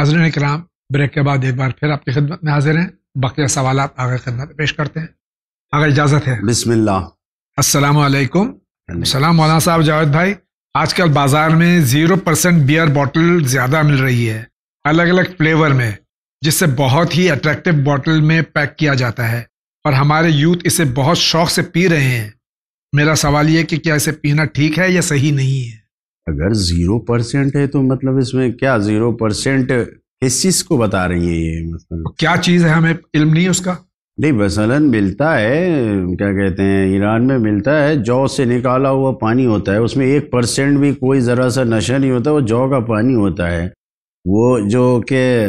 ناظرین کرام، بریک کے بعد ایک بار پھر آپ کی خدمت میں حاضر ہیں. بقیہ سوالات آگے خدمت پیش کرتے ہیں. آگے اجازت ہے. بسم اللہ. السلام علیکم. السلام مولانا صاحب. جاوید بھائی، آج کل بازار میں 0% بیئر بوٹل زیادہ مل رہی ہے الگ الگ فلیور میں، جس سے بہت ہی اٹریکٹیو بوٹل میں پیک کیا جاتا ہے اور ہمارے یوتھ اسے بہت شوق سے پی رہے ہیں. میرا سوال یہ کہ کیا اسے پینا ٹھیک ہے یا صحیح نہیں ہے؟ اگر 0% ہے تو مطلب اس میں کیا 0% کس چیز کو بتا رہی ہیں یہ؟ مثلا کیا چیز ہے، ہمیں علم نہیں اس کا. نہیں، مثلاً ملتا ہے، کیا کہتے ہیں، ایران میں ملتا ہے، جو سے نکالا ہوا پانی ہوتا ہے، اس میں 1% بھی کوئی ذرا سا نشہ نہیں ہوتا، وہ جو کا پانی ہوتا ہے. وہ جو کہ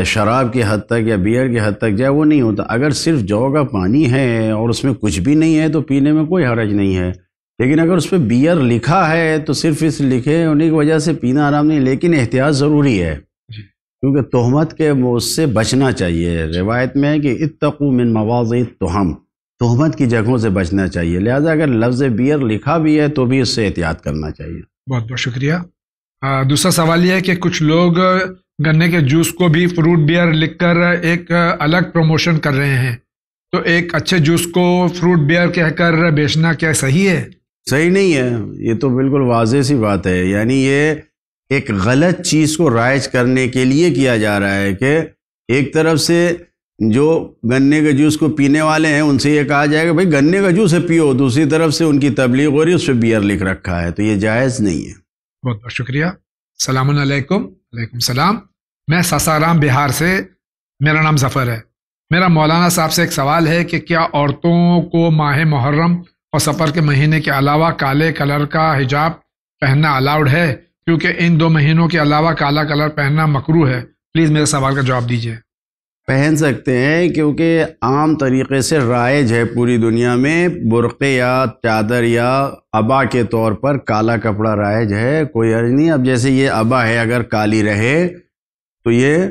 شراب کی حد تک یا بیئر کی حد تک جائے وہ نہیں ہوتا. اگر صرف جو کا پانی ہے اور اس میں کچھ بھی نہیں ہے تو پینے میں کوئی حرج نہیں ہے. لیکن اگر اس پہ بیئر لکھا ہے تو صرف اس لکھے ہونے کی وجہ سے پینا حرام نہیں، لیکن احتیاط ضروری ہے کیونکہ تہمت کے اس سے بچنا چاہیے. روایت میں ہے کہ اتقوا من مواضع التہم، تہمت کی جگہوں سے بچنا چاہیے. لہذا اگر لفظ بیئر لکھا بھی ہے تو بھی اس سے احتیاط کرنا چاہیے. بہت بہت شکریہ. دوسرا سوال یہ ہے کہ کچھ لوگ گنے کے جوس کو بھی فروٹ بیئر لکھ کر ایک الگ پروموشن کر رہے ہیں، تو ایک اچھے جوس کو فروٹ بیئر کہہ کر بیچنا کیا صحیح ہے؟ صحیح نہیں ہے. یہ تو بالکل واضح سی بات ہے. یعنی یہ ایک غلط چیز کو رائج کرنے کے لیے کیا جا رہا ہے کہ ایک طرف سے جو گنے کے جوس کو پینے والے ہیں ان سے یہ کہا جائے کہ بھائی گنے کا جوس ہے پیو، دوسری طرف سے ان کی تبلیغ ہو رہی ہے، اس پہ بیئر لکھ رکھا ہے، تو یہ جائز نہیں ہے. بہت بہت شکریہ. السلام علیکم. وعلیکم السلام. میں ساسارام بہار سے، میرا نام ظفر ہے. میرا مولانا صاحب سے ایک سوال ہے کہ کیا عورتوں کو ماہ محرم اور سفر کے مہینے کے علاوہ کالے کلر کا حجاب پہننا الاؤڈ ہے؟ کیونکہ ان 2 مہینوں کے علاوہ کالا کلر پہننا مکروہ ہے. پلیز میرے سوال کا جواب دیجیے. پہن سکتے ہیں کیونکہ عام طریقے سے رائج ہے پوری دنیا میں، برقعے یا چادر یا عبا کے طور پر کالا کپڑا رائج ہے، کوئی حرج نہیں. اب جیسے یہ عبا ہے، اگر کالی رہے تو یہ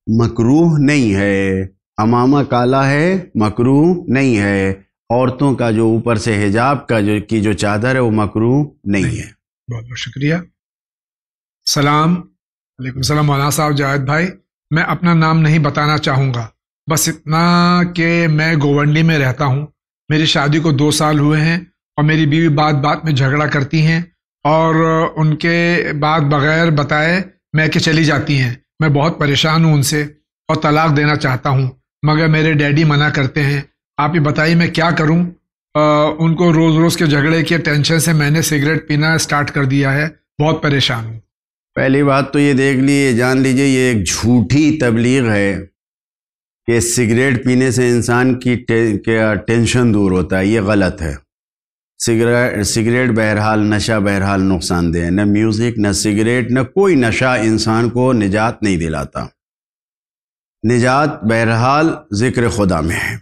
مکروہ نہیں ہے. عمامہ کالا ہے، مکروہ نہیں ہے. عورتوں کا جو اوپر سے حجاب کا جو چادر ہے وہ مکروہ نہیں ہے. بہت بہت شکریہ. سلام علیکم. السلام مولانا صاحب. جاوید بھائی، میں اپنا نام نہیں بتانا چاہوں گا، بس اتنا کہ میں گوونڈی میں رہتا ہوں. میری شادی کو 2 سال ہوئے ہیں اور میری بیوی بات بات میں جھگڑا کرتی ہیں اور ان کے بعد بغیر بتائے میں کہ چلی جاتی ہیں. میں بہت پریشان ہوں ان سے اور طلاق دینا چاہتا ہوں، مگر میرے ڈیڈی منع کرتے ہیں. آپ یہ بتائیے میں کیا کروں؟ ان کو روز روز کے جھگڑے کے ٹینشن سے میں نے سگریٹ پینا سٹارٹ کر دیا ہے. بہت پریشان ہوں. پہلی بات تو یہ دیکھ لیجیے، جان لیجیے، یہ ایک جھوٹی تبلیغ ہے کہ سگریٹ پینے سے انسان کی ٹینشن دور ہوتا ہے. یہ غلط ہے. سگریٹ بہرحال نشہ بہرحال نقصان دہ ہے. نہ میوزک، نہ سگریٹ، نہ کوئی نشہ انسان کو نجات نہیں دلاتا. نجات بہرحال ذکر خدا میں ہے.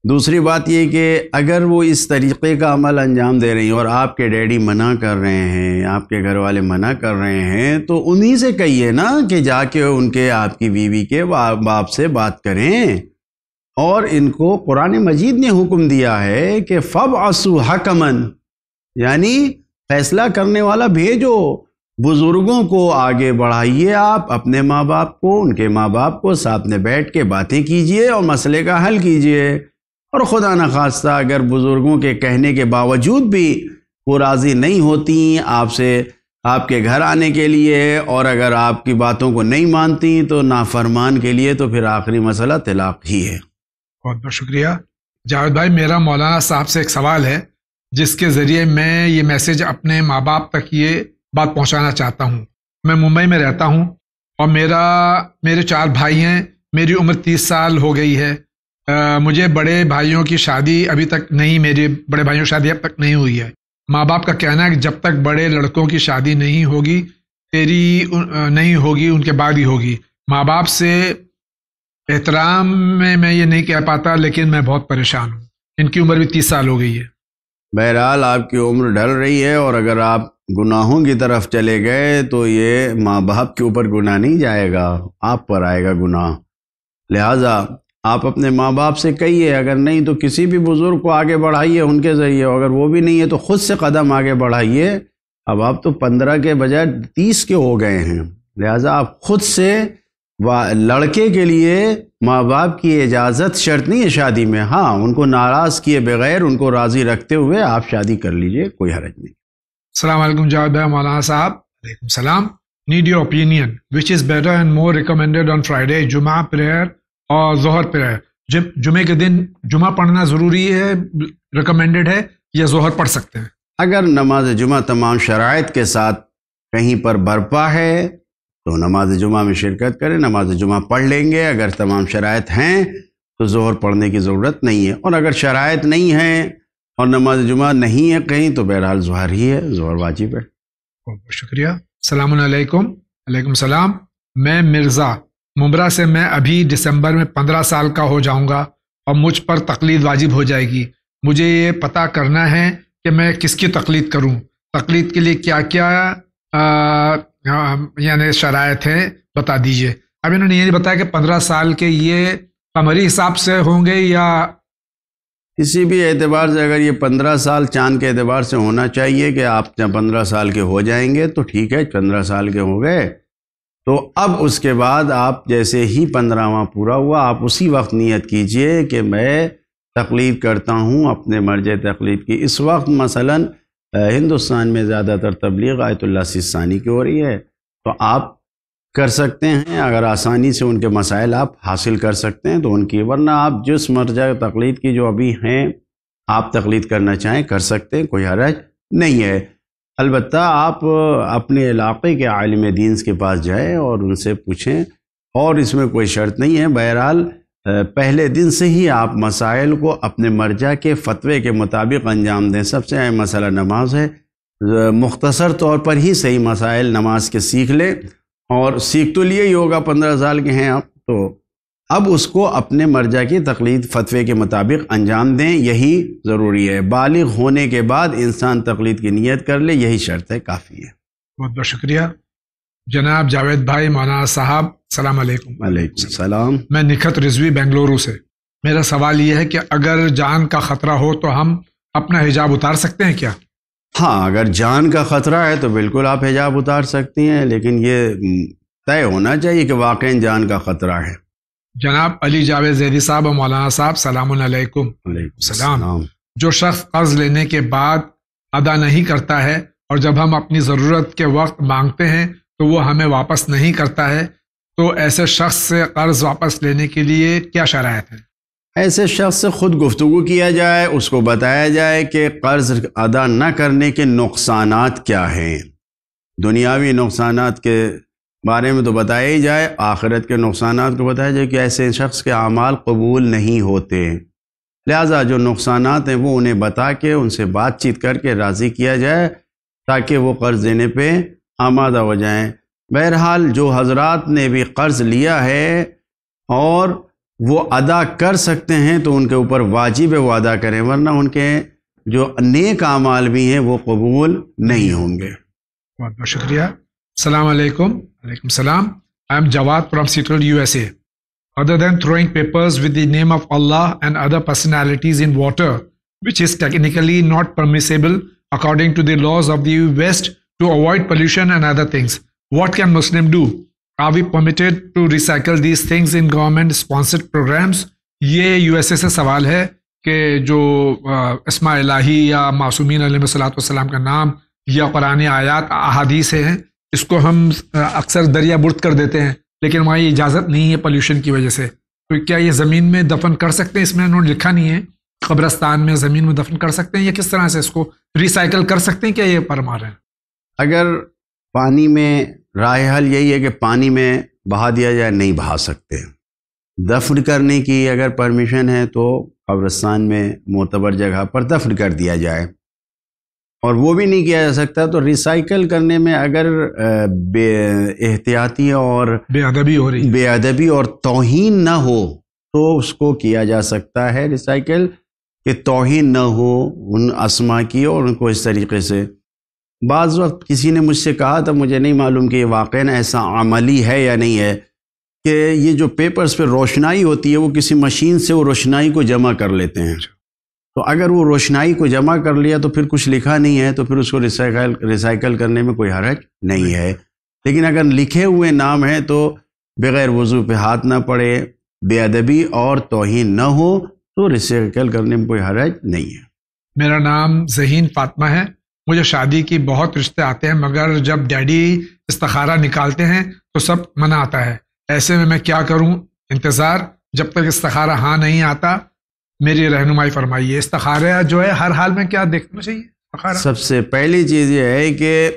دوسری بات یہ کہ اگر وہ اس طریقے کا عمل انجام دے رہی ہیں اور آپ کے ڈیڈی منع کر رہے ہیں، آپ کے گھر والے منع کر رہے ہیں، تو انہی سے کہیے نا کہ جا کے ان کے، آپ کی بیوی کے باپ سے بات کریں. اور ان کو قرآن مجید نے حکم دیا ہے کہ فَابْعَثُوا حَكَمًا، یعنی فیصلہ کرنے والا بھیجو. بزرگوں کو آگے بڑھائیے، آپ اپنے ماں باپ کو، ان کے ماں باپ کو ساتھ میں بیٹھ کے باتیں کیجئے اور مسئلے کا حل کیجئے. اور خدا نخواستہ اگر بزرگوں کے کہنے کے باوجود بھی وہ راضی نہیں ہوتی آپ سے، آپ کے گھر آنے کے لیے، اور اگر آپ کی باتوں کو نہیں مانتی تو نافرمان کے لیے، تو پھر آخری مسئلہ طلاق ہی ہے. بہت بہت شکریہ. جاوید بھائی، میرا مولانا صاحب سے ایک سوال ہے جس کے ذریعے میں یہ میسج اپنے ماں باپ تک یہ بات پہنچانا چاہتا ہوں. میں ممبئی میں رہتا ہوں اور میرے 4 بھائی ہیں. میری عمر 30 سال ہو گئی ہے. مجھے بڑے بھائیوں کی شادی ابھی تک نہیں، میرے بڑے بھائیوں کی شادی اب تک نہیں ہوئی ہے. ماں باپ کا کہنا ہے کہ جب تک بڑے لڑکوں کی شادی نہیں ہوگی، تیری نہیں ہوگی، ان کے بعد ہی ہوگی. ماں باپ سے احترام میں یہ نہیں کہہ پاتا، لیکن میں بہت پریشان ہوں. ان کی عمر بھی 30 سال ہو گئی ہے. بہرحال آپ کی عمر ڈھل رہی ہے، اور اگر آپ گناہوں کی طرف چلے گئے تو یہ ماں باپ کے اوپر گناہ نہیں جائے گا، آپ پر آئے گا گناہ. لہٰذا آپ اپنے ماں باپ سے کہیے، اگر نہیں تو کسی بھی بزرگ کو آگے بڑھائیے ان کے ذریعے، اگر وہ بھی نہیں ہے تو خود سے قدم آگے بڑھائیے. اب آپ تو 15 کے بجائے 30 کے ہو گئے ہیں، لہٰذا آپ خود سے لڑکے کے لیے ماں باپ کی اجازت شرط نہیں ہے شادی میں. ہاں ان کو ناراض کیے بغیر ان کو راضی رکھتے ہوئے آپ شادی کر لیجئے, کوئی حرج نہیں. السلام علیکم جاوید بھائی مولانا صاحب. علیکم السلام. Need your opinion. Which is better and more recommended on Friday, جمعہ prayer اور ظہر prayer؟ جمعے کے دن جمعہ پڑھنا ضروری ہے, ریکمینڈڈ ہے, یا ظہر پڑھ سکتے ہیں؟ اگر نماز جمعہ تمام شرائط کے ساتھ کہیں پر برپا ہے تو نماز جمعہ میں شرکت کریں, نماز جمعہ پڑھ لیں گے. اگر تمام شرائط ہیں تو ظہر پڑھنے کی ضرورت نہیں ہے, اور اگر شرائط نہیں ہیں اور نماز جمعہ نہیں ہے کہیں تو بہرحال ظہر ہی ہے, ظہر واجب ہے. بہت بہت شکریہ. السلام علیکم. علیکم السلام. میں مرزا ممبرا سے, میں ابھی دسمبر میں 15 سال کا ہو جاؤں گا اور مجھ پر تقلید واجب ہو جائے گی. مجھے یہ پتہ کرنا ہے کہ میں کس کی تقلید کروں. تقلید کے لیے کیا کیا یعنی شرائط ہیں بتا دیجئے. اب انہوں نے یہ بتایا کہ 15 سال کے یہ قمری حساب سے ہوں گے یا کسی بھی اعتبار سے. اگر یہ 15 سال چاند کے اعتبار سے ہونا چاہیے کہ آپ جب 15 سال کے ہو جائیں گے تو ٹھیک ہے, 15 سال کے ہو گئے تو اب اس کے بعد آپ جیسے ہی 15واں پورا ہوا آپ اسی وقت نیت کیجئے کہ میں تقلید کرتا ہوں اپنے مرجع تقلید کی. اس وقت مثلا ہندوستان میں زیادہ تر تبلیغ آیت اللہ سیستانی کی ہو رہی ہے, تو آپ کر سکتے ہیں. اگر آسانی سے ان کے مسائل آپ حاصل کر سکتے ہیں تو ان کی, ورنہ آپ جس مرجع تقلید کی جو ابھی ہیں آپ تقلید کرنا چاہیں کر سکتے ہیں, کوئی حرج نہیں ہے. البتہ آپ اپنے علاقے کے عالم دین کے پاس جائیں اور ان سے پوچھیں, اور اس میں کوئی شرط نہیں ہے. بہرحال پہلے دن سے ہی آپ مسائل کو اپنے مرجع کے فتوے کے مطابق انجام دیں. سب سے اہم مسئلہ نماز ہے, مختصر طور پر ہی صحیح مسائل نماز کے سیکھ لیں, اور سیکھ تو لیے ہی ہوگا 15 سال کے ہیں آپ, تو اب اس کو اپنے مرجع کی تقلید فتوے کے مطابق انجام دیں, یہی ضروری ہے. بالغ ہونے کے بعد انسان تقلید کی نیت کر لے, یہی شرط ہے, کافی ہے. بہت بہت شکریہ. جناب جاوید بھائی مولانا صاحب السلام علیکم. وعلیکم السلام. میں نکھت رضوی بنگلورو سے. میرا سوال یہ ہے کہ اگر جان کا خطرہ ہو تو ہم اپنا حجاب اتار سکتے ہیں کیا؟ ہاں, اگر جان کا خطرہ ہے تو بالکل آپ حجاب اتار سکتی ہیں, لیکن یہ طے ہونا چاہیے کہ واقعی جان کا خطرہ ہے. جناب علی جاوید زیدی صاحب اور مولانا صاحب السلام علیکم. السلام. جو شخص قرض لینے کے بعد ادا نہیں کرتا ہے اور جب ہم اپنی ضرورت کے وقت مانگتے ہیں تو وہ ہمیں واپس نہیں کرتا ہے, تو ایسے شخص سے قرض واپس لینے کے لیے کیا شرائط ہیں؟ ایسے شخص سے خود گفتگو کیا جائے, اس کو بتایا جائے کہ قرض ادا نہ کرنے کے نقصانات کیا ہیں. دنیاوی نقصانات کے بارے میں تو بتایا ہی جائے, آخرت کے نقصانات کو بتایا جائے کہ ایسے شخص کے اعمال قبول نہیں ہوتے. لہٰذا جو نقصانات ہیں وہ انہیں بتا کے ان سے بات چیت کر کے راضی کیا جائے تاکہ وہ قرض دینے پہ آمادہ ہو جائیں. بہرحال جو حضرات نے بھی قرض لیا ہے اور وہ ادا کر سکتے ہیں تو ان کے اوپر واجب ہے وہ ادا کریں, ورنہ ان کے جو نیک اعمال بھی ہیں وہ قبول نہیں ہوں گے. بہت بہت شکریہ. السلام علیکم. علیکم السلام. I am Jawad from Seattle, USA. Other than throwing papers with the name of Allah and other personalities in water, which is technically not permissible according to the laws of the West to avoid pollution and other things, what can Muslim do? Are we permitted to recycle these things in government sponsored programs? یہ USA سے سوال ہے کہ جو اسماء الہی یا معصومین علیہ الصلوۃ والسلام کا نام یا قرآن آیات احادیث ہیں, اس کو ہم اکثر دریا برد کر دیتے ہیں, لیکن وہاں یہ اجازت نہیں ہے پولیوشن کی وجہ سے, تو کیا یہ زمین میں دفن کر سکتے ہیں؟ اس میں انہوں نے لکھا نہیں ہے قبرستان میں زمین میں دفن کر سکتے ہیں, یا کس طرح سے اس کو ریسائیکل کر سکتے ہیں, کیا یہ فرما رہے ہیں؟ اگر پانی میں رائے حل یہی ہے کہ پانی میں بہا دیا جائے, نہیں بہا سکتے. دفن کرنے کی اگر پرمیشن ہے تو قبرستان میں معتبر جگہ پر دفن کر دیا جائے, اور وہ بھی نہیں کیا جا سکتا تو ریسائیکل کرنے میں اگر بے احتیاطی اور بے ادبی اور توہین نہ ہو تو اس کو کیا جا سکتا ہے ریسائیکل, کہ توہین نہ ہو ان اسما کی اور ان کو اس طریقے سے. بعض وقت کسی نے مجھ سے کہا تھا, مجھے نہیں معلوم کہ یہ واقعاً ایسا عملی ہے یا نہیں ہے, کہ یہ جو پیپرز پہ روشنائی ہوتی ہے وہ کسی مشین سے وہ روشنائی کو جمع کر لیتے ہیں, تو اگر وہ روشنائی کو جمع کر لیا تو پھر کچھ لکھا نہیں ہے تو پھر اس کو ریسائیکل کرنے میں کوئی حرج نہیں ہے. لیکن اگر لکھے ہوئے نام ہیں تو بغیر وضو پہ ہاتھ نہ پڑے، بے ادبی اور توہین نہ ہو تو ریسائیکل کرنے میں کوئی حرج نہیں ہے۔ میرا نام ذہین فاطمہ ہے، مجھے شادی کی بہت رشتے آتے ہیں، مگر جب ڈیڈی استخارہ نکالتے ہیں تو سب منع آتا ہے، ایسے میں کیا کروں؟ انتظار جب تک استخارہ ہاں نہیں آتا، میری رہنمائی فرمائیے۔ استخارہ جو ہے ہر حال میں کیا دیکھنا چاہیے استخارہ؟ سب سے پہلی چیز یہ ہے کہ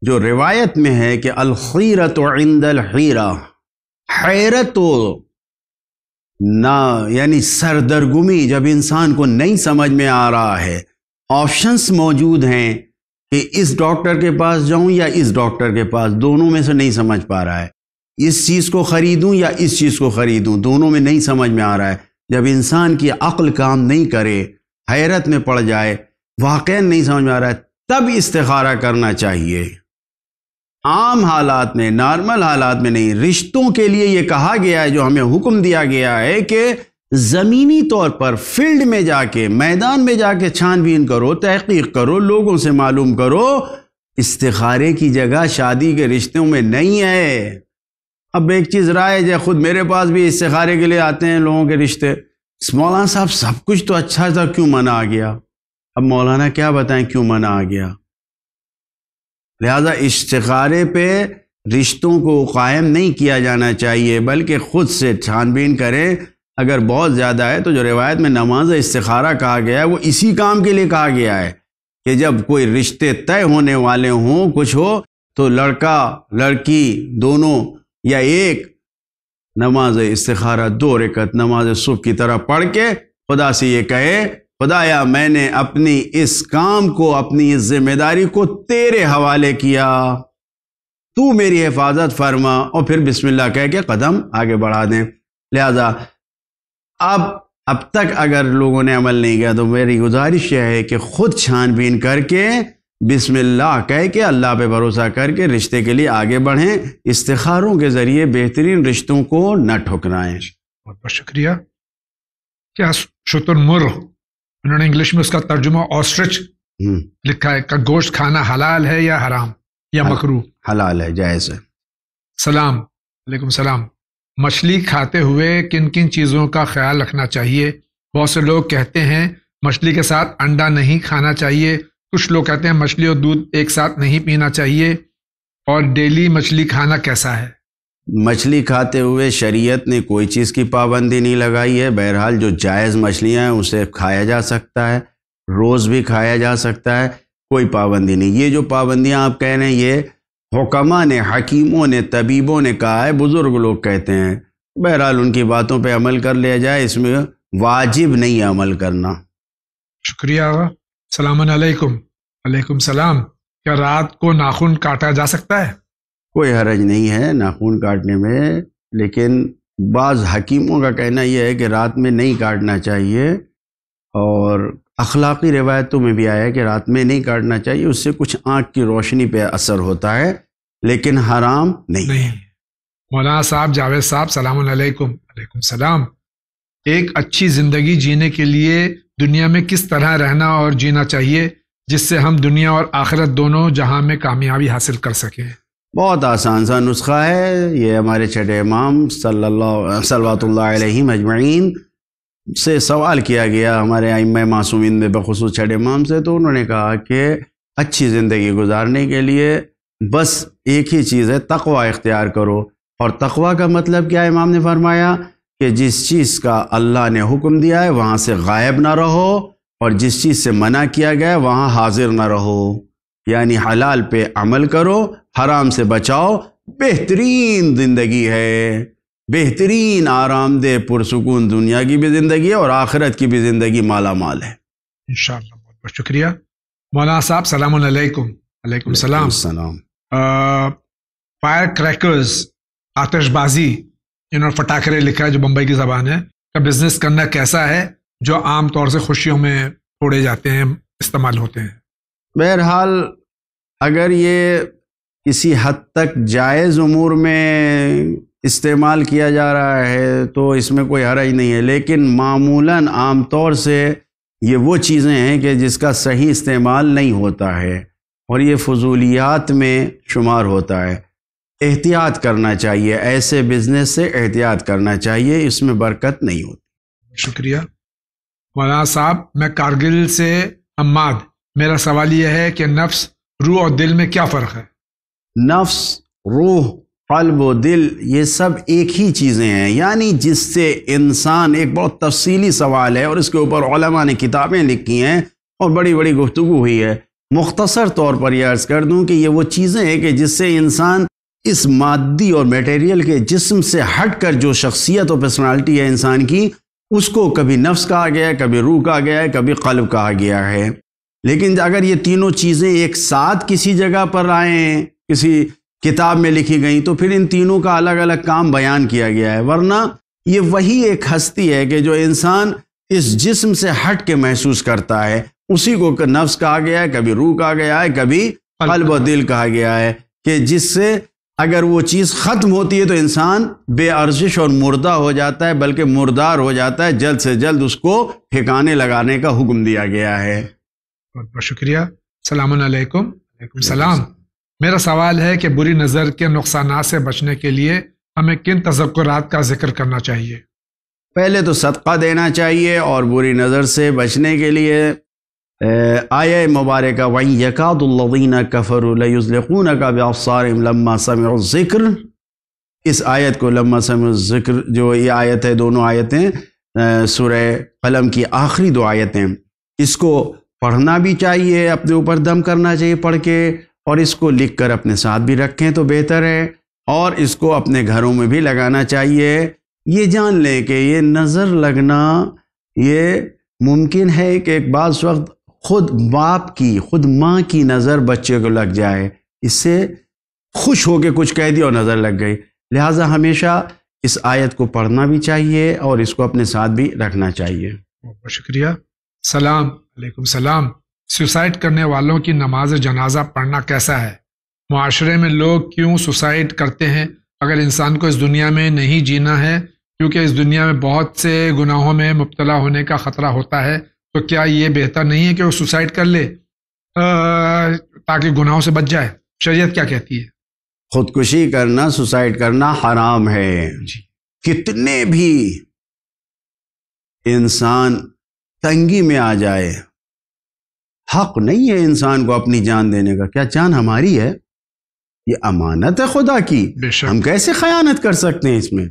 جو روایت میں ہے کہ الخیرۃ عند الحیرہ، حیرت نہ یعنی سردرگمی، جب انسان کو نہیں سمجھ میں آ رہا ہے، آپشنس موجود ہیں کہ اس ڈاکٹر کے پاس جاؤں یا اس ڈاکٹر کے پاس، دونوں میں سے نہیں سمجھ پا رہا ہے، اس چیز کو خریدوں یا اس چیز کو خریدوں، دونوں میں نہیں سمجھ میں آ رہا ہے۔ جب انسان کی عقل کام نہیں کرے، حیرت میں پڑ جائے، واقعا نہیں سمجھ میں آ رہا ہے، تب استخارہ کرنا چاہیے۔ عام حالات میں، نارمل حالات میں نہیں۔ رشتوں کے لیے یہ کہا گیا ہے، جو ہمیں حکم دیا گیا ہے کہ زمینی طور پر فیلڈ میں جا کے، میدان میں جا کے چھان بین کرو، تحقیق کرو، لوگوں سے معلوم کرو۔ استخارے کی جگہ شادی کے رشتوں میں نہیں ہے۔ اب ایک چیز رائج ہے، خود میرے پاس بھی استخارے کے لیے آتے ہیں لوگوں کے رشتے، مولانا صاحب سب کچھ تو اچھا تھا، کیوں منع آ گیا؟ اب مولانا کیا بتائیں کیوں منع آ گیا؟ لہذا استخارے پہ رشتوں کو قائم نہیں کیا جانا چاہیے، بلکہ خود سے چھان بین کریں۔ اگر بہت زیادہ ہے تو جو روایت میں نماز استخارہ کہا گیا ہے وہ اسی کام کے لیے کہا گیا ہے کہ جب کوئی رشتے طے ہونے والے ہوں، کچھ ہو، تو لڑکا لڑکی دونوں یا ایک نماز استخارہ 2 رکعت نماز صبح کی طرح پڑھ کے خدا سے یہ کہے، خدایا میں نے اپنی اس کام کو، اپنی اس ذمہ داری کو تیرے حوالے کیا، تو میری حفاظت فرما، اور پھر بسم اللہ کہہ کے قدم آگے بڑھا دیں۔ لہذا اب تک اگر لوگوں نے عمل نہیں کیا تو میری گزارش یہ ہے کہ خود چھان بین کر کے بسم اللہ کہہ کے اللہ پہ بھروسہ کر کے رشتے کے لیے آگے بڑھیں۔ استخاروں کے ذریعے بہترین رشتوں کو نہ ٹھکرائیں۔ بہت بہت شکریہ۔ کیا شتر مرغ، انہوں نے انگلش میں اس کا ترجمہ آسٹرچ لکھا ہے، کا گوشت کھانا حلال ہے یا حرام یا مکروہ؟ حلال ہے، جائز ہے۔ سلام علیکم السلام۔ مچھلی کھاتے ہوئے کن کن چیزوں کا خیال رکھنا چاہیے؟ بہت سے لوگ کہتے ہیں مچھلی کے ساتھ انڈا نہیں کھانا چاہیے، کچھ لوگ کہتے ہیں مچھلی اور دودھ ایک ساتھ نہیں پینا چاہیے، اور ڈیلی مچھلی کھانا کیسا ہے؟ مچھلی کھاتے ہوئے شریعت نے کوئی چیز کی پابندی نہیں لگائی ہے۔ بہرحال جو جائز مچھلیاں ہیں اسے کھایا جا سکتا ہے، روز بھی کھایا جا سکتا ہے، کوئی پابندی نہیں۔ یہ جو پابندیاں آپ کہہ رہے ہیں یہ حکماء نے، حکیموں نے، طبیبوں نے کہا ہے، بزرگ لوگ کہتے ہیں۔ بہرحال ان کی باتوں پہ عمل کر لیا جائے، اس میں واجب نہیں عمل کرنا۔ شکریہ آغا۔ السلام علیکم۔ وعلیکم السلام۔ کیا رات کو ناخن کاٹا جا سکتا ہے؟ کوئی حرج نہیں ہے ناخن کاٹنے میں، لیکن بعض حکیموں کا کہنا یہ ہے کہ رات میں نہیں کاٹنا چاہیے، اور اخلاقی روایتوں میں بھی آیا ہے کہ رات میں نہیں کاٹنا چاہیے، اس سے کچھ آنکھ کی روشنی پہ اثر ہوتا ہے، لیکن حرام نہیں۔ مولانا صاحب، جاوید صاحب، السلام علیکم۔ وعلیکم السلام۔ ایک اچھی زندگی جینے کے لیے دنیا میں کس طرح رہنا اور جینا چاہیے جس سے ہم دنیا اور آخرت دونوں جہاں میں کامیابی حاصل کر سکیں؟ بہت آسان سا نسخہ ہے، یہ ہمارے چھٹے امام صلوات اللہ علیہ مجمعین سے سوال کیا گیا، ہمارے ائمہ معصومین میں بخصوص چھٹے امام سے، تو انہوں نے کہا کہ اچھی زندگی گزارنے کے لیے بس ایک ہی چیز ہے، تقوی اختیار کرو۔ اور تقوی کا مطلب کیا ہے؟ امام نے فرمایا کہ جس چیز کا اللہ نے حکم دیا ہے وہاں سے غائب نہ رہو، اور جس چیز سے منع کیا گیا ہے وہاں حاضر نہ رہو، یعنی حلال پہ عمل کرو، حرام سے بچاؤ۔ بہترین زندگی ہے، بہترین آرام دہ پرسکون دنیا کی بھی زندگی ہے اور آخرت کی بھی زندگی مالا مال ہے انشاءاللہ۔ بہت بہت شکریہ۔ مولانا صاحب، السلام علیکم۔ وعلیکم السلام۔ فائر کریکرز، آتش بازی، انہوں نے پٹاخے لکھا ہے جو بمبئی کی زبان ہے، کا بزنس کرنا کیسا ہے جو عام طور سے خوشیوں میں پھوڑے جاتے ہیں، استعمال ہوتے ہیں؟ بہرحال اگر یہ کسی حد تک جائز امور میں استعمال کیا جا رہا ہے تو اس میں کوئی حرج نہیں ہے، لیکن معمولاً عام طور سے یہ وہ چیزیں ہیں کہ جس کا صحیح استعمال نہیں ہوتا ہے، اور یہ فضولیات میں شمار ہوتا ہے۔ احتیاط کرنا چاہیے، ایسے بزنس سے احتیاط کرنا چاہیے، اس میں برکت نہیں ہوتی۔ شکریہ مولانا صاحب، میں کارگل سے حماد، میرا سوال یہ ہے کہ نفس، روح اور دل میں کیا فرق ہے؟ نفس، روح، قلب و دل یہ سب ایک ہی چیزیں ہیں، یعنی جس سے انسان، ایک بہت تفصیلی سوال ہے اور اس کے اوپر علماء نے کتابیں لکھی ہیں اور بڑی بڑی گفتگو ہوئی ہے۔ مختصر طور پر یہ عرض کر دوں کہ یہ وہ چیزیں ہیں کہ جس سے انسان اس مادی اور میٹیریل کے جسم سے ہٹ کر جو شخصیت اور پرسنالٹی ہے انسان کی، اس کو کبھی نفس کہا گیا ہے، کبھی روح کہا گیا ہے، کبھی قلب کہا گیا ہے۔ لیکن اگر یہ تینوں چیزیں ایک ساتھ کسی جگہ پر آئیں، کسی کتاب میں لکھی گئیں، تو پھر ان تینوں کا الگ الگ کام بیان کیا گیا ہے، ورنہ یہ وہی ایک ہستی ہے کہ جو انسان اس جسم سے ہٹ کے محسوس کرتا ہے، اسی کو نفس کہا گیا ہے، کبھی روح کہا گیا ہے، کبھی قلب و دل کہا گیا ہے، کہ جس سے اگر وہ چیز ختم ہوتی ہے تو انسان بے ارزش اور مردہ ہو جاتا ہے، بلکہ مردار ہو جاتا ہے، جلد سے جلد اس کو ٹھکانے لگانے کا حکم دیا گیا ہے۔ بہت بہت شکریہ۔ السلام علیکم۔ وعلیکم السلام۔ میرا سوال ہے کہ بری نظر کے نقصانات سے بچنے کے لیے ہمیں کن تذکرات کا ذکر کرنا چاہیے؟ پہلے تو صدقہ دینا چاہیے، اور بری نظر سے بچنے کے لیے آیہ مبارکہ وَإِن يَكَادُ الَّذِينَ كَفَرُوا لَيُزْلِقُونَكَ بِأَبْصَارِهِمْ لَمَّا سَمِعُوا الذِّكْرَ، اس آیت کو لَمَّا سَمِعُوا الذِّكْر، جو یہ آیت ہے، دونوں آیتیں سورہ قلم کی آخری دو آیتیں، اس کو پڑھنا بھی چاہیے، اپنے اوپر دم کرنا چاہیے پڑھ کے، اور اس کو لکھ کر اپنے ساتھ بھی رکھیں تو بہتر ہے، اور اس کو اپنے گھروں میں بھی لگانا چاہیے۔ یہ جان لیں کہ یہ نظر لگنا یہ ممکن ہے کہ ایک بعض وقت خود باپ کی، خود ماں کی نظر بچے کو لگ جائے، اس سے خوش ہو کے کچھ کہہ دیا اور نظر لگ گئی، لہٰذا ہمیشہ اس آیت کو پڑھنا بھی چاہیے اور اس کو اپنے ساتھ بھی رکھنا چاہیے۔ بہت شکریہ۔ سلام علیکم۔ سلام۔ سوسائڈ کرنے والوں کی نماز جنازہ پڑھنا کیسا ہے؟ معاشرے میں لوگ کیوں سوسائڈ کرتے ہیں اگر انسان کو اس دنیا میں نہیں جینا ہے، کیونکہ اس دنیا میں بہت سے گناہوں میں مبتلا ہونے کا خطرہ ہوتا ہے، تو کیا یہ بہتر نہیں ہے کہ وہ سوسائڈ کر لے تاکہ گناہوں سے بچ جائے؟ شریعت کیا کہتی ہے؟ خودکشی کرنا، سوسائڈ کرنا حرام ہے۔ کتنے بھی انسان تنگی میں آ جائے، حق نہیں ہے انسان کو اپنی جان دینے کا۔ کیا جان ہماری ہے؟ یہ امانت ہے خدا کی، ہم کیسے خیانت کر سکتے ہیں اس میں؟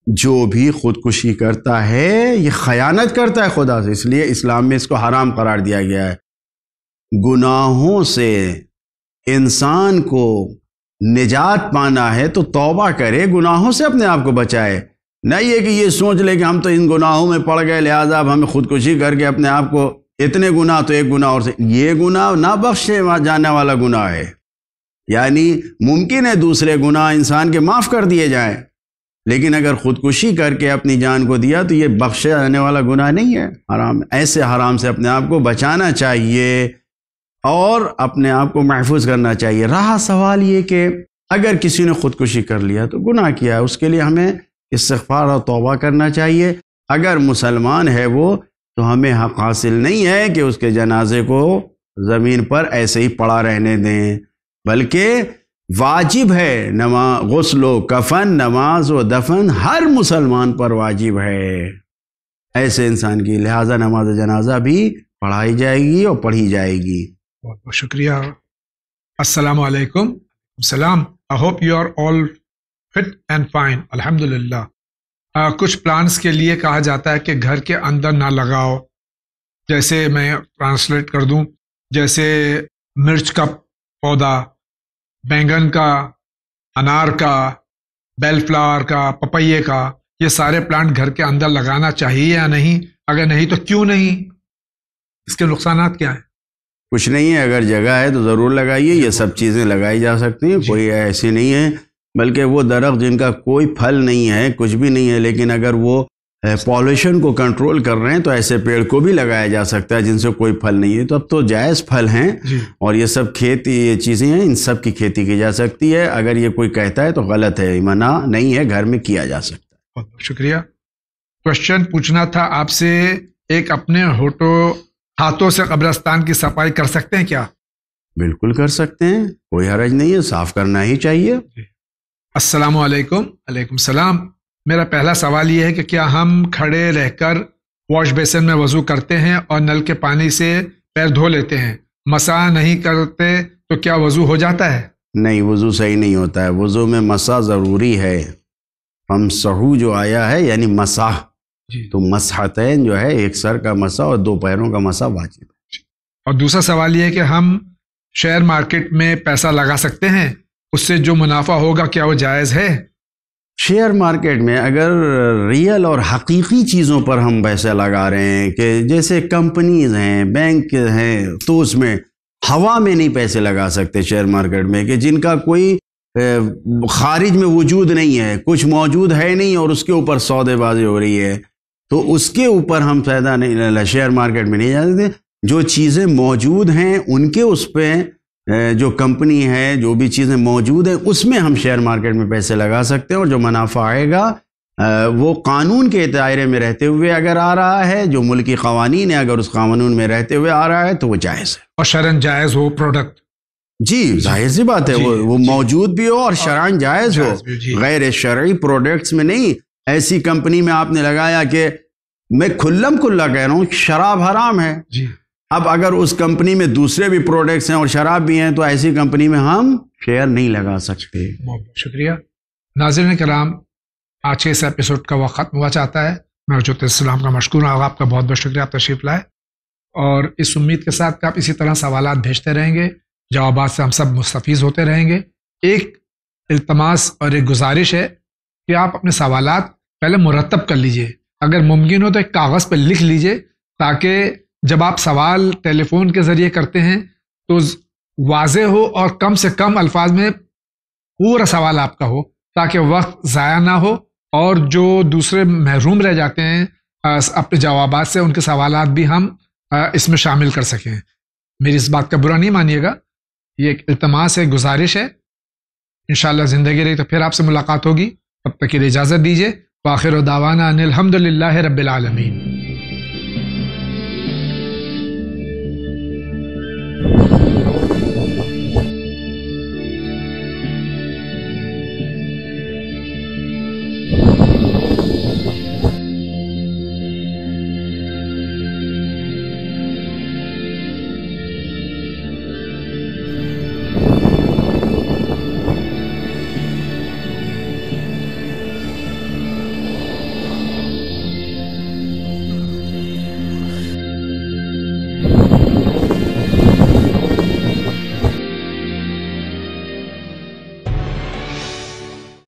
جو بھی خودکشی کرتا ہے یہ خیانت کرتا ہے خدا سے، اس لیے اسلام میں اس کو حرام قرار دیا گیا ہے۔ گناہوں سے انسان کو نجات پانا ہے تو توبہ کرے، گناہوں سے اپنے آپ کو بچائے، نہیں یہ کہ یہ سوچ لے کہ ہم تو ان گناہوں میں پڑ گئے لہٰذا اب ہمیں خودکشی کر کے اپنے آپ کو، اتنے گناہ تو ایک گناہ اور سے، یہ گناہ نہ بخشے جانے والا گناہ ہے، یعنی ممکن ہے دوسرے گناہ انسان کے معاف کر دیے جائیں، لیکن اگر خودکشی کر کے اپنی جان کو دیا تو یہ بخشے جانے والا گناہ نہیں ہے، حرام ہے۔ ایسے حرام سے اپنے آپ کو بچانا چاہیے اور اپنے آپ کو محفوظ کرنا چاہیے۔ رہا سوال یہ کہ اگر کسی نے خودکشی کر لیا تو گناہ کیا ہے، اس کے لیے ہمیں استغفار اور توبہ کرنا چاہیے۔ اگر مسلمان ہے وہ تو ہمیں حق حاصل نہیں ہے کہ اس کے جنازے کو زمین پر ایسے ہی پڑا رہنے دیں، بلکہ واجب ہے غسل و کفن، نماز و دفن ہر مسلمان پر واجب ہے ایسے انسان کی، لہٰذا نماز جنازہ بھی پڑھائی جائے گی اور پڑھی جائے گی۔ بہت بہت شکریہ۔ السلام علیکم۔ السلام۔ I hope you are all fit and fine. الحمدللہ۔ کچھ پلانٹس کے لیے کہا جاتا ہے کہ گھر کے اندر نہ لگاؤ، جیسے میں ٹرانسلیٹ کر دوں، جیسے مرچ کا پودا، بینگن کا، انار کا، بیل فلاور کا، پپیے کا، یہ سارے پلانٹ گھر کے اندر لگانا چاہیے یا نہیں؟ اگر نہیں تو کیوں نہیں؟ اس کے نقصانات کیا ہیں؟ کچھ نہیں ہے، اگر جگہ ہے تو ضرور لگائیے، یہ سب چیزیں لگائی جا سکتی ہیں، کوئی ایسی نہیں ہے، بلکہ وہ درخت جن کا کوئی پھل نہیں ہے، کچھ بھی نہیں ہے، لیکن اگر وہ پالوشن کو کنٹرول کر رہے ہیں تو ایسے پیڑ کو بھی لگایا جا سکتا ہے جن سے کوئی پھل نہیں ہے، تو اب تو جائز پھل ہیں اور یہ سب کھیتی، یہ چیزیں ہیں، ان سب کی کھیتی کی جا سکتی ہے۔ اگر یہ کوئی کہتا ہے تو غلط ہے، منع نہیں ہے، گھر میں کیا جا سکتا ہے۔ بہت بہت شکریہ۔ کوشچن پوچھنا تھا آپ سے، ایک اپنے ہاتھوں سے قبرستان کی صفائی کر سکتے ہیں کیا؟ بالکل کر سکتے ہیں، کوئی حرج نہیں ہے، صاف کرنا ہی چاہیے. السلام علیکم. علیکم السلام. میرا پہلا سوال یہ ہے کہ کیا ہم کھڑے رہ کر واش بیسن میں وضو کرتے ہیں اور نل کے پانی سے پیر دھو لیتے ہیں، مسح نہیں کرتے تو کیا وضو ہو جاتا ہے؟ نہیں، وضو صحیح نہیں ہوتا ہے. وضو میں مسح ضروری ہے. فمسحوا جو آیا ہے یعنی مسح، تو مسحتین جو ہے ایک سر کا مسح اور دو پیروں کا مسح واجب ہے. اور دوسرا سوال یہ ہے کہ ہم شیئر مارکیٹ میں پیسہ لگا سکتے ہیں، اس سے جو منافع ہوگا کیا وہ جائز ہے؟ شیئر مارکیٹ میں اگر ریئل اور حقیقی چیزوں پر ہم پیسے لگا رہے ہیں کہ جیسے کمپنیز ہیں، بینک ہیں، تو اس میں ہوا میں نہیں پیسے لگا سکتے شیئر مارکیٹ میں، کہ جن کا کوئی خارج میں وجود نہیں ہے، کچھ موجود ہے نہیں اور اس کے اوپر سودے بازی ہو رہی ہے، تو اس کے اوپر ہم فائدہ نہیں، شیئر مارکیٹ میں نہیں جا سکتے. جو چیزیں موجود ہیں ان کے اس پہ جو کمپنی ہے، جو بھی چیزیں موجود ہیں اس میں ہم شیئر مارکیٹ میں پیسے لگا سکتے ہیں، اور جو منافع آئے گا وہ قانون کے دائرے میں رہتے ہوئے اگر آ رہا ہے، جو ملکی قوانین ہے اگر اس قانون میں رہتے ہوئے آ رہا ہے تو وہ جائز ہے. اور شرعاً جائز ہو پروڈکٹ؟ جی ظاہر سی بات ہے، وہ موجود بھی ہو اور شرعاً جائز ہو. غیر شرعی پروڈکٹس میں نہیں. ایسی کمپنی میں آپ نے لگایا کہ میں کھلم کھلا کہہ رہا ہوں شراب حرام ہے، اب اگر اس کمپنی میں دوسرے بھی پروڈکٹس ہیں اور شراب بھی ہیں تو ایسی کمپنی میں ہم شیئر نہیں لگا سکتے. بہت شکریہ. ناظرین کرام، آج کے اس ایپیسوڈ کا وقت ختم ہوا چاہتا ہے. میں حجت اسلام کا مشکور ہوں، آپ کا بہت بہت شکریہ، آپ تشریف لائے، اور اس امید کے ساتھ کہ آپ اسی طرح سوالات بھیجتے رہیں گے، جوابات سے ہم سب مستفیض ہوتے رہیں گے. ایک التماس اور ایک گزارش ہے کہ آپ اپنے سوالات پہلے مرتب کر لیجئے، اگر ممکن ہو تو ایک کاغذ پہ لکھ لیجئے، تاکہ جب آپ سوال ٹیلی فون کے ذریعے کرتے ہیں تو واضح ہو اور کم سے کم الفاظ میں پورا سوال آپ کا ہو، تاکہ وقت ضائع نہ ہو، اور جو دوسرے محروم رہ جاتے ہیں اپنے جوابات سے، ان کے سوالات بھی ہم اس میں شامل کر سکیں. میری اس بات کا برا نہیں مانیے گا، یہ ایک التماس ہے، گزارش ہے. انشاءاللہ زندگی رہی تو پھر آپ سے ملاقات ہوگی، تب تک کے لیے اجازت دیجیے. وآخر دعوانا ان الحمد للہ رب العالمین.